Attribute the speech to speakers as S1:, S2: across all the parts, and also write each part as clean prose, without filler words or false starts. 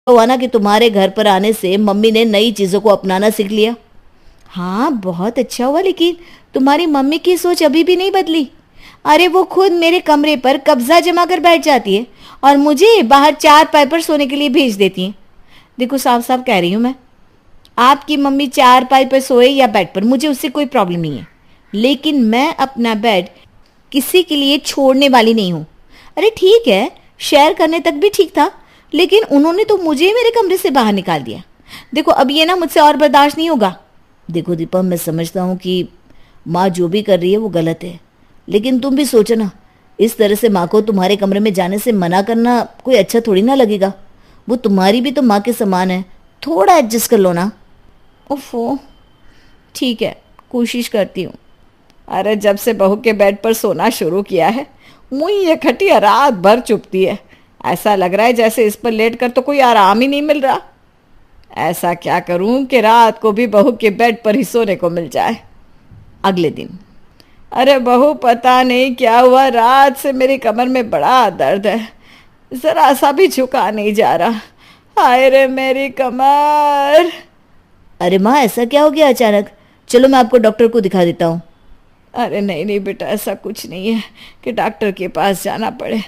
S1: हुआ ना कि तुम्हारे घर पर आने से मम्मी ने नई चीज़ों को अपनाना सीख लिया।
S2: हाँ बहुत अच्छा हुआ, लेकिन तुम्हारी मम्मी की सोच अभी भी नहीं बदली। अरे वो खुद मेरे कमरे पर कब्जा जमा कर बैठ जाती है और मुझे बाहर चारपाई पर सोने के लिए भेज देती है। देखो साफ साफ कह रही हूँ मैं, आपकी मम्मी चारपाई पर सोए या बेड पर, मुझे उससे कोई प्रॉब्लम नहीं है, लेकिन मैं अपना बेड किसी के लिए छोड़ने वाली नहीं हूँ। अरे ठीक है, शेयर करने तक भी ठीक था, लेकिन उन्होंने तो मुझे मेरे कमरे से बाहर निकाल दिया। देखो अब ये ना मुझसे और बर्दाश्त नहीं होगा।
S1: देखो दीपा, मैं समझता हूँ कि माँ जो भी कर रही है वो गलत है, लेकिन तुम भी सोचो ना, इस तरह से माँ को तुम्हारे कमरे में जाने से मना करना कोई अच्छा थोड़ी ना लगेगा। वो तुम्हारी भी तो माँ के समान है, थोड़ा एडजस्ट कर लो ना।
S2: ओफो, ठीक है, कोशिश करती हूँ। अरे जब से बहू के बेड पर सोना शुरू किया है, मुझे ये खटिया रात भर चुभती है। ऐसा लग रहा है जैसे इस पर लेट कर तो कोई आराम ही नहीं मिल रहा। ऐसा क्या करूं कि रात को भी बहू के बेड पर ही सोने को मिल जाए। अगले दिन, अरे बहू पता नहीं क्या हुआ, रात से मेरी कमर में बड़ा दर्द है, जरा सा भी झुका नहीं जा रहा। हाय रे मेरी कमर।
S1: अरे माँ, ऐसा क्या हो गया अचानक? चलो मैं आपको डॉक्टर को दिखा देता हूँ।
S2: अरे नहीं नहीं बेटा, ऐसा कुछ नहीं है कि डॉक्टर के पास जाना पड़े,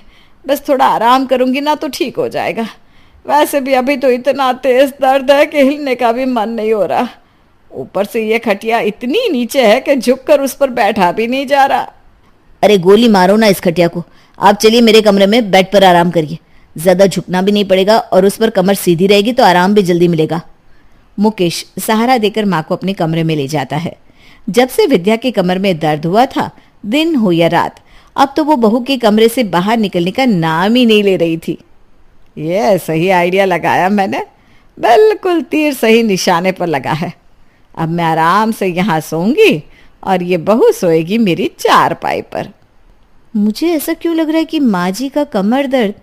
S2: बस थोड़ा आराम करूंगी ना तो ठीक हो जाएगा। वैसे भी अभी तो इतना तेज दर्द है कि हिलने का भी मन नहीं हो रहा। ऊपर से ये खटिया इतनी नीचे है कि झुककर उस पर बैठा भी नहीं जा रहा।
S1: अरे गोली मारो ना इस खटिया को। आप चलिए मेरे कमरे में बेड पर आराम करिए, ज़्यादा झुकना भी नहीं पड़ेगा और उस पर कमर सीधी रहेगी तो आराम भी जल्दी मिलेगा।
S2: मुकेश सहारा देकर माँ को अपने कमरे में ले जाता है। जब से विद्या के कमर में दर्द हुआ था, दिन हो या रात, अब तो वो बहू के कमरे से बाहर निकलने का नाम ही नहीं ले रही थी। ये सही आइडिया लगाया मैंने, बिल्कुल तीर सही निशाने पर लगा है। अब मैं आराम से यहाँ सोऊंगी और ये बहू सोएगी मेरी चारपाई पर।
S1: मुझे ऐसा क्यों लग रहा है कि माँ जी का कमर दर्द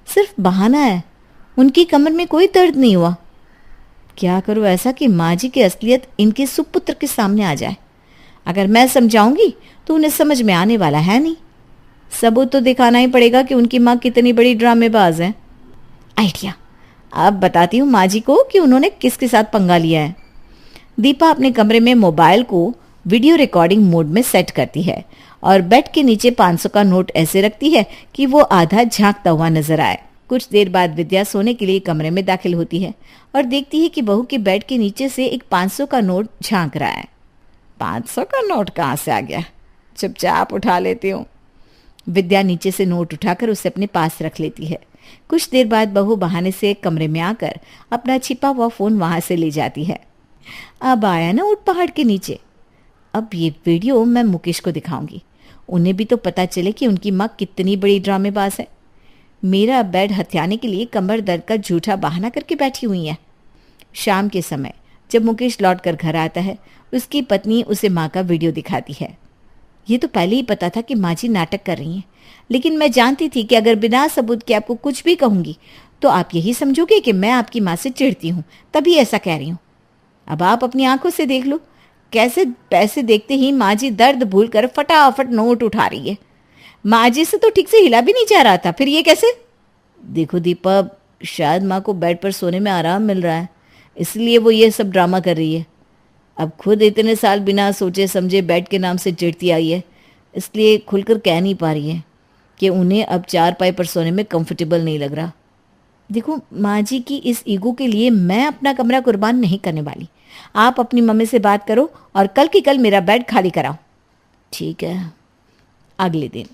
S1: सिर्फ बहाना है, उनकी कमर में कोई दर्द नहीं हुआ। क्या करूँ ऐसा कि माँ जी की असलियत इनके सुपुत्र के सामने आ जाए। अगर मैं समझाऊंगी तो उन्हें समझ में आने वाला है नहीं। सबूत तो दिखाना ही पड़ेगा कि उनकी माँ कितनी बड़ी ड्रामेबाज है। आइडिया, अब बताती हूँ माँ जी को कि उन्होंने किसके साथ पंगा लिया है। दीपा अपने कमरे में मोबाइल को वीडियो रिकॉर्डिंग मोड में सेट करती है और बेड के नीचे 500 का नोट ऐसे रखती है कि वो आधा झांकता हुआ नजर आए। कुछ देर बाद विद्या सोने के लिए कमरे में दाखिल होती है और देखती है कि बहू के बेड के नीचे से एक 500 का नोट झांक रहा है। 500 का नोट कहाँ से आ गया? चुपचाप उठा लेती हूँ। विद्या नीचे से नोट उठाकर उसे अपने पास रख लेती है। कुछ देर बाद बहू बहाने से कमरे में आकर अपना छिपा हुआ फोन वहां से ले जाती है। अब आया ना ऊंट पहाड़ के नीचे। अब ये वीडियो मैं मुकेश को दिखाऊंगी, उन्हें भी तो पता चले कि उनकी माँ कितनी बड़ी ड्रामेबाज है। मेरा बेड हथियाने के लिए कमर दर्द का झूठा बहाना करके बैठी हुई है। शाम के समय जब मुकेश लौट कर घर आता है, उसकी पत्नी उसे माँ का वीडियो दिखाती है। ये तो पहले ही पता था कि माँ जी नाटक कर रही हैं, लेकिन मैं जानती थी कि अगर बिना सबूत के आपको कुछ भी कहूंगी तो आप यही समझोगे कि मैं आपकी माँ से चिढ़ती हूँ, तभी ऐसा कह रही हूँ। अब आप अपनी आंखों से देख लो कैसे पैसे देखते ही माँ जी दर्द भूल कर फटाफट नोट उठा रही है। माँ जी से तो ठीक से हिला भी नहीं जा रहा था, फिर ये कैसे? देखो दीपा, शायद माँ को बेड पर सोने में आराम मिल रहा है, इसलिए वो ये सब ड्रामा कर रही है। अब खुद इतने साल बिना सोचे समझे बेड के नाम से चिढ़ती आई है, इसलिए खुलकर कह नहीं पा रही है कि उन्हें अब चारपाई पर सोने में कंफर्टेबल नहीं लग रहा।
S2: देखो माँ जी की इस ईगो के लिए मैं अपना कमरा कुर्बान नहीं करने वाली। आप अपनी मम्मी से बात करो और कल की कल मेरा बेड खाली कराओ।
S1: ठीक है।
S2: अगले दिन,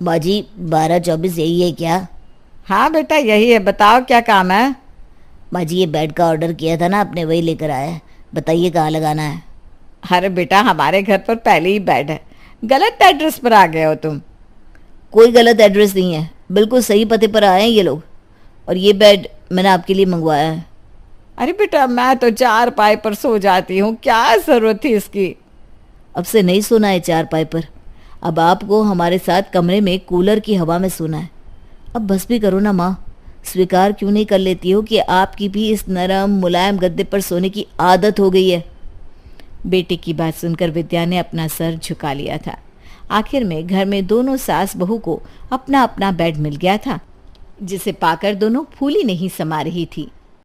S1: माँ जी 12-24 यही है क्या?
S2: हाँ बेटा यही है, बताओ क्या काम है?
S1: माँ जी ये बेड का ऑर्डर किया था ना आपने, वही लेकर आया है, बताइए कहाँ लगाना है।
S2: अरे बेटा हमारे घर पर पहले ही बेड है, गलत एड्रेस पर आ गए हो तुम।
S1: कोई गलत एड्रेस नहीं है, बिल्कुल सही पते पर आए हैं ये लोग, और ये बेड मैंने आपके लिए मंगवाया है।
S2: अरे बेटा मैं तो चारपाई पर सो जाती हूँ, क्या जरूरत थी इसकी?
S1: अब से नहीं सोना है चारपाई पर, अब आपको हमारे साथ कमरे में कूलर की हवा में सोना है। अब बस भी करो ना माँ, स्वीकार क्यों नहीं कर लेती हो कि आपकी भी इस नरम मुलायम गद्दे पर सोने की आदत हो गई है।
S2: बेटे की बात सुनकर विद्या ने अपना सर झुका लिया था। आखिर में घर में दोनों सास बहू को अपना अपना बेड मिल गया था, जिसे पाकर दोनों फूली नहीं समा रही थी।